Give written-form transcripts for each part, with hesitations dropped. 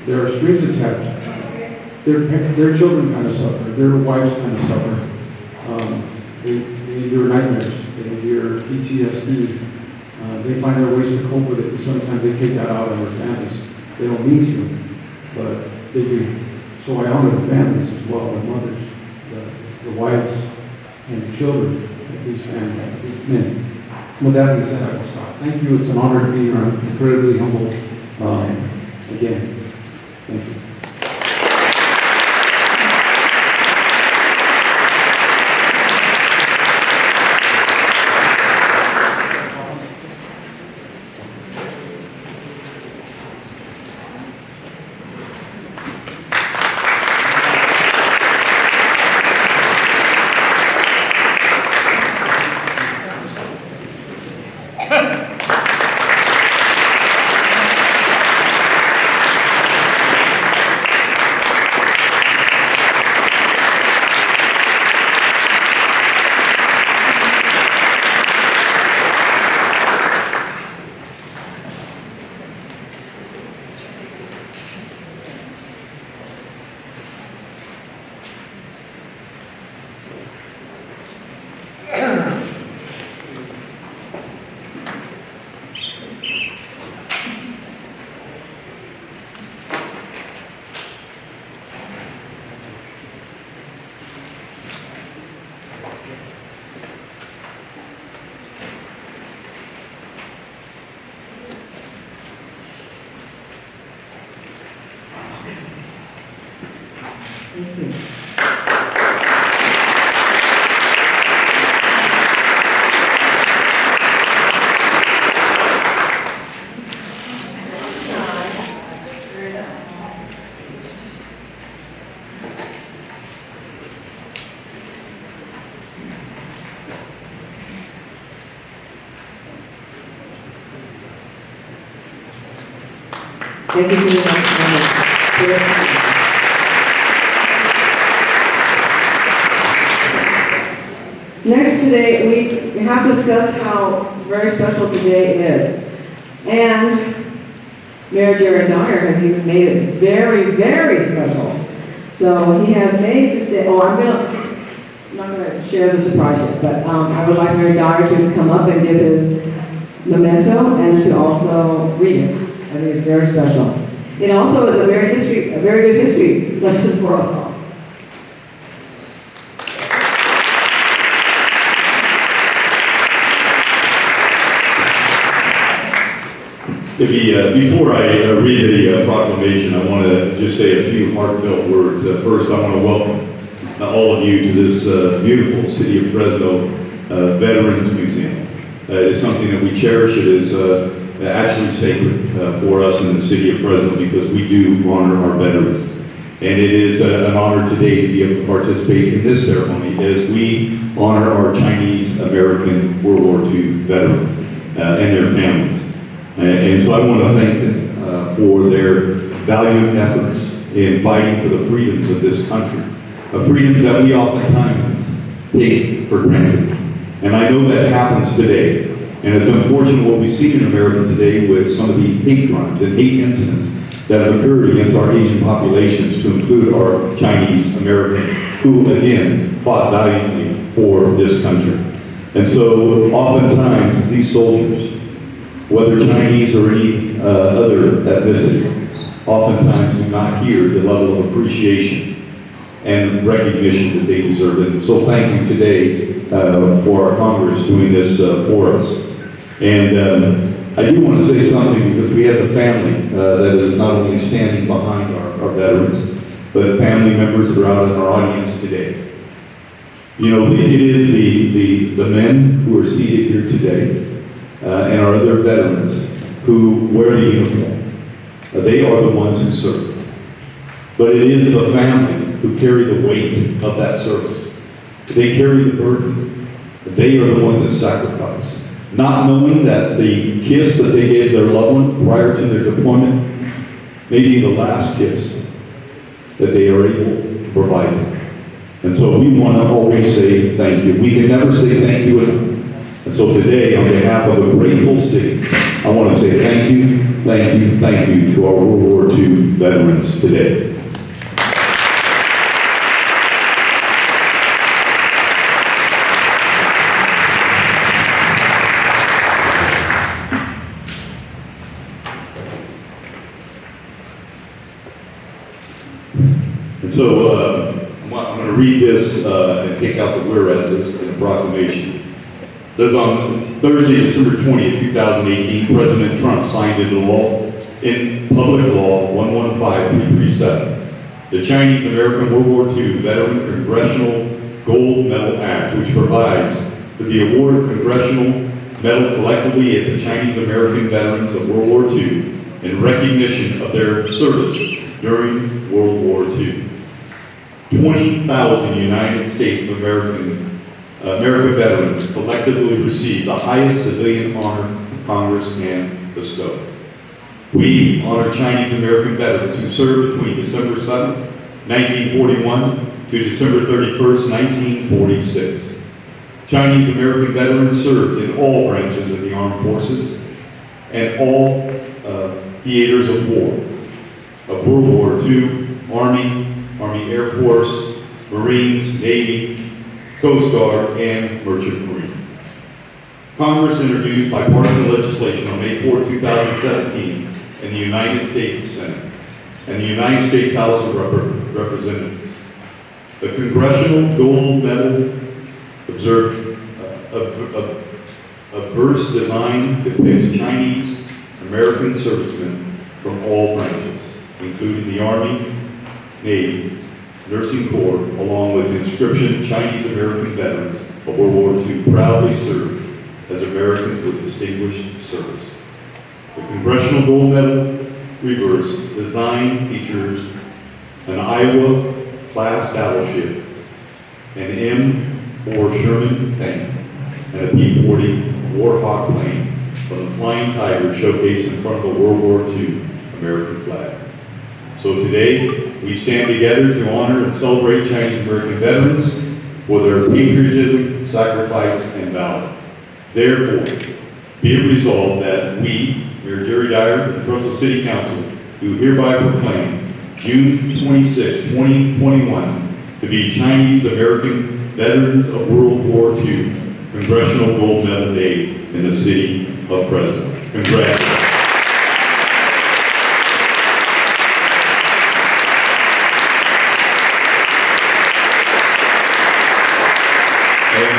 there are strings attached. Their children kind of suffer. Their wives kind of suffer. They endure nightmares. They endure PTSD. They find their ways to cope with it, and sometimes they take that out on their families. They don't mean to, but they do. So I honor the families as well, the mothers, the wives, and the children of these families, these men. With that being said, I will stop. Thank you. It's an honor to be here. I'm incredibly humble. Again, thank you. Thank you so much. Next today, we have discussed how very special today is. And Mayor Jerry Dyer has even made it very, very special. So he has made today, I'm not going to share the surprise yet, but I would like Mayor Dyer to come up and give his memento and to also read it. I think it's very special. It also is a very good history lesson for us all. Before I read the proclamation, I want to just say a few heartfelt words. First, I want to welcome all of you to this beautiful City of Fresno Veterans Museum. It is something that we cherish. It is actually sacred for us in the City of Fresno because we do honor our veterans. And it is an honor today to be able to participate in this ceremony as we honor our Chinese American World War II veterans and their families. And so I want to thank them for their valiant efforts in fighting for the freedoms of this country, freedoms that we oftentimes take for granted. And I know that happens today. And it's unfortunate what we see in America today with some of the hate crimes and hate incidents that have occurred against our Asian populations, to include our Chinese Americans, who again fought valiantly for this country. And so oftentimes these soldiers, whether Chinese or any other ethnicity, oftentimes do not hear the level of appreciation and recognition that they deserve. And so thank you today for our Congress doing this for us. And I do want to say something, because we have the family that is not only standing behind our veterans, but family members that are out in our audience today. You know, it is the men who are seated here today and our other veterans who wear the uniform. They are the ones who serve. But it is the family who carry the weight of that service. They carry the burden. They are the ones that sacrifice. Not knowing that the kiss that they gave their loved one prior to their deployment may be the last kiss that they are able to provide them. And so we want to always say thank you. We can never say thank you enough. And so today, on behalf of a grateful city, I want to say thank you, thank you, thank you to our World War II veterans today. And so I'm going to read this and take out the whereases in the proclamation. It says on Thursday, December 20th, 2018, President Trump signed into law, in Public Law 115337, the Chinese American World War II Veteran Congressional Gold Medal Act, which provides for the award of Congressional Medal collectively at the Chinese American veterans of World War II in recognition of their service during World War II. 20,000 United States of American veterans collectively received the highest civilian honor Congress can bestow. We honor Chinese American veterans who served between December 7, 1941 to December 31st, 1946. Chinese American veterans served in all branches of the armed forces and all theaters of war, of World War II, Army Air Force, Marines, Navy, Coast Guard, and Merchant Marine. Congress introduced bipartisan legislation on May 4, 2017 in the United States Senate and the United States House of Representatives. The Congressional Gold Medal observed a verse design depicts Chinese American servicemen from all branches, including the Army, Navy, Nursing Corps, along with the inscription Chinese American veterans of World War II proudly served as Americans with distinguished service. The Congressional Gold Medal reverse design features an Iowa-class battleship, an M4 Sherman tank, and a P-40 Warhawk plane from the Flying Tiger showcased in front of a World War II American flag. So today, we stand together to honor and celebrate Chinese American veterans for their patriotism, sacrifice, and valor. Therefore, be it resolved that we, Mayor Jerry Dyer, the Fresno City Council, do hereby proclaim June 26, 2021 to be Chinese American Veterans of World War II Congressional Gold Medal Day in the city of Fresno. Congratulations.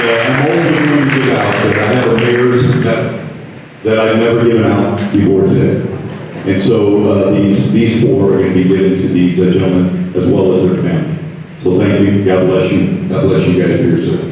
I'm also going to give out that I have a mayor's that I've never given out before today. And so these four are going to be given to these gentlemen as well as their family. So thank you. God bless you. God bless you guys for your service.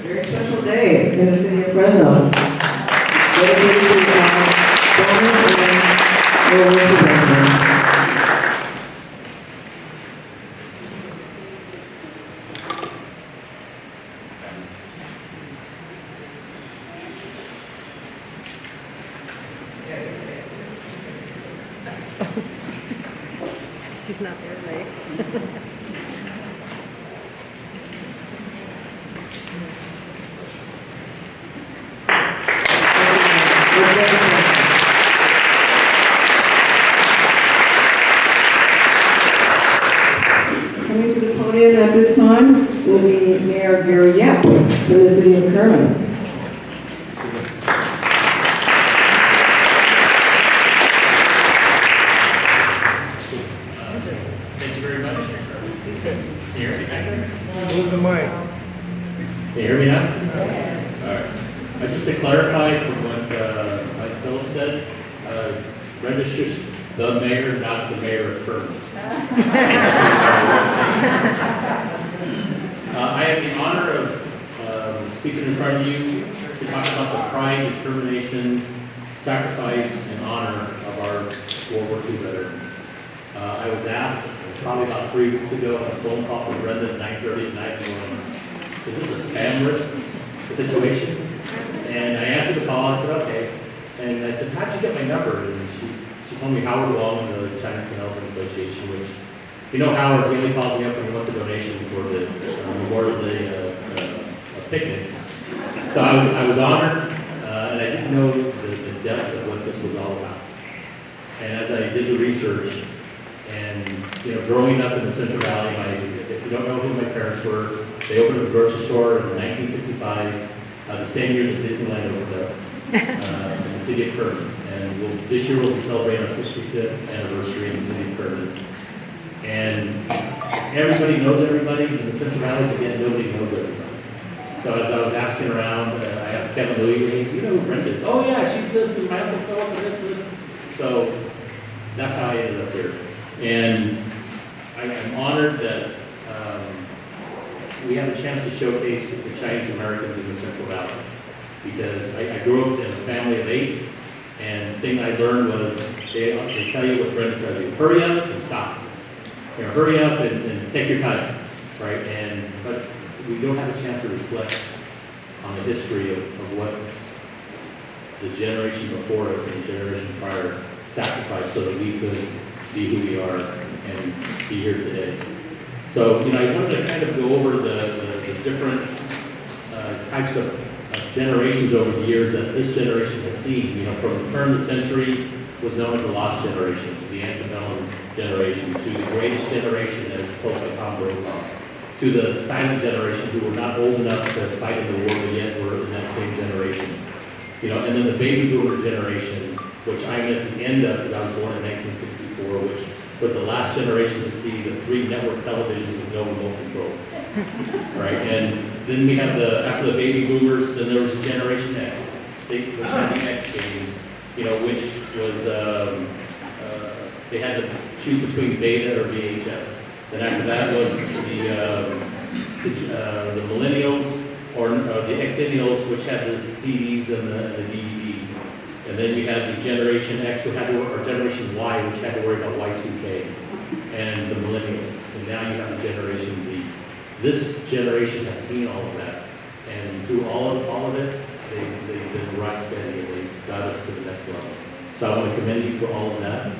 Very special day in the city of Fresno. Dedicated to veterans and World War II veterans. She's not there today. Mayor Gary Yap for the city of Kerman. Thank you very much. Can you hear me back there? Move the mic. Can you hear me now? All right. Just to clarify from what Mike Phillips said, Brenda's just the mayor, not the mayor of Fresno. I have the honor of speaking in front of you to talk about the pride, determination, sacrifice, and honor of our World War II veterans. I was asked probably about 3 weeks ago on a phone call from Brenda at 9:30 at night, going, is this a spam risk situation? And I answered the call, I said, okay. And I said, how'd you get my number? And she told me Howard Wong of the Chinese Canadian Association, which, if you know Howard, he only calls me up when he wants a donation for the Memorial Day picnic. So I was honored, and I didn't know the depth of what this was all about. And as I did the research, and growing up in the Central Valley, if you don't know who my parents were, they opened a grocery store in 1955, the same year that Disneyland opened up in the city of Kerman. And this year we'll be celebrating our 65th anniversary in the city of Kerman. And everybody knows everybody in the Central Valley, but yet nobody knows everybody. So as I was asking around, I asked Kevin Louie, hey, you know who Brenda is? Oh yeah, she's this, and my Uncle Philip, and this. So that's how I ended up here. And I'm honored that we have a chance to showcase the Chinese Americans in the Central Valley. Because I grew up in a family of 8, and the thing I learned was they tell you what Brenda tells you, hurry up and stop. Hurry up and take your time, right? But we don't have a chance to reflect on the history of what the generation before us and the generation prior sacrificed so that we could be who we are and be here today. So, I wanted to kind of go over the different types of generations over the years that this generation has seen. From the turn of the century was known as the lost generation, to the antebellum generation, to the greatest generation as told by Tom Brokaw, to the silent generation who were not old enough to fight in the war, but yet were in that same generation. And then the baby boomer generation, which I'm at the end of, because I was born in 1964, which was the last generation to see the 3 network televisions with no remote control. Right? And then we have after the baby boomers, then there was a Generation X, which had the X Games, which was, they had to choose between beta or VHS. Then after that was the millennials, or the Xennials, which had the CDs and the DVDs. And then you had the Generation X, or Generation Y, which had to worry about Y2K, and the millennials. And now you have the Generation Z. This generation has seen all of that, and through all of it, they've been rock steady, and they got us to the next level. So I want to commend you for all of that.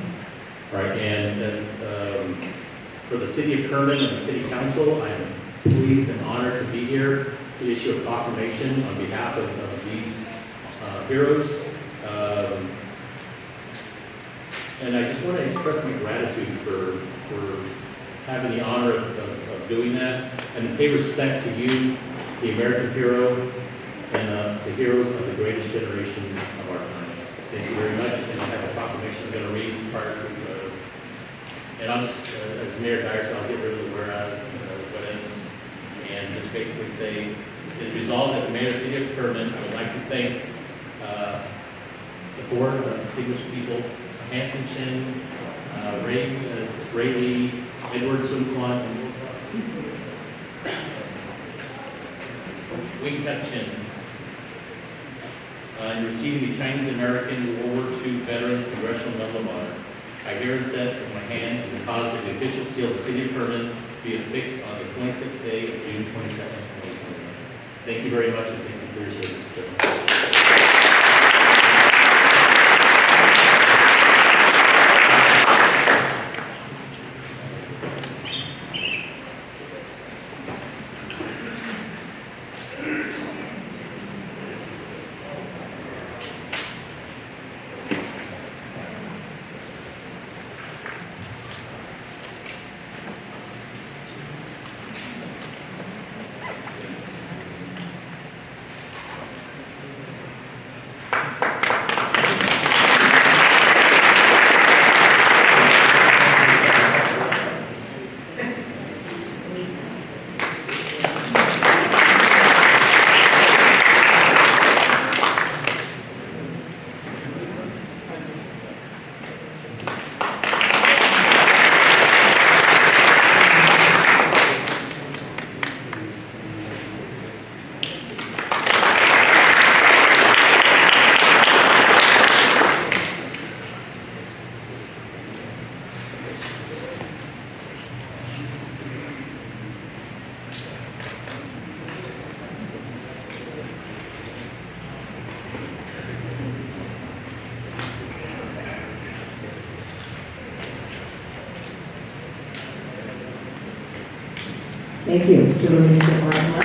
Right, and as for the city of Kerman and the city council, I am pleased and honored to be here to issue a proclamation on behalf of these heroes. And I just want to express my gratitude for having the honor of doing that, and pay respect to you, the American hero, and the heroes of the greatest generation of our time. Thank you very much, and I have a proclamation I'm going to read prior to, and I'll just, as Mayor Dyer said, I'll get rid of the whereas, what is, and just basically say, it is resolved as Mayor of the City of Kerman, I would like to thank the 4 distinguished people, Hanson Chin, Ray Lee, Edward Sun Quan, and Wing Pep Chin, in receiving the Chinese American World War II Veterans Congressional Medal of Honor. I hereby set with my hand in the cause of the official seal of the City of Kerman to be affixed on the 26th day of June 22nd, 2021. Thank you very much, and thank you for your service, gentlemen. Thank you to Mr. Martin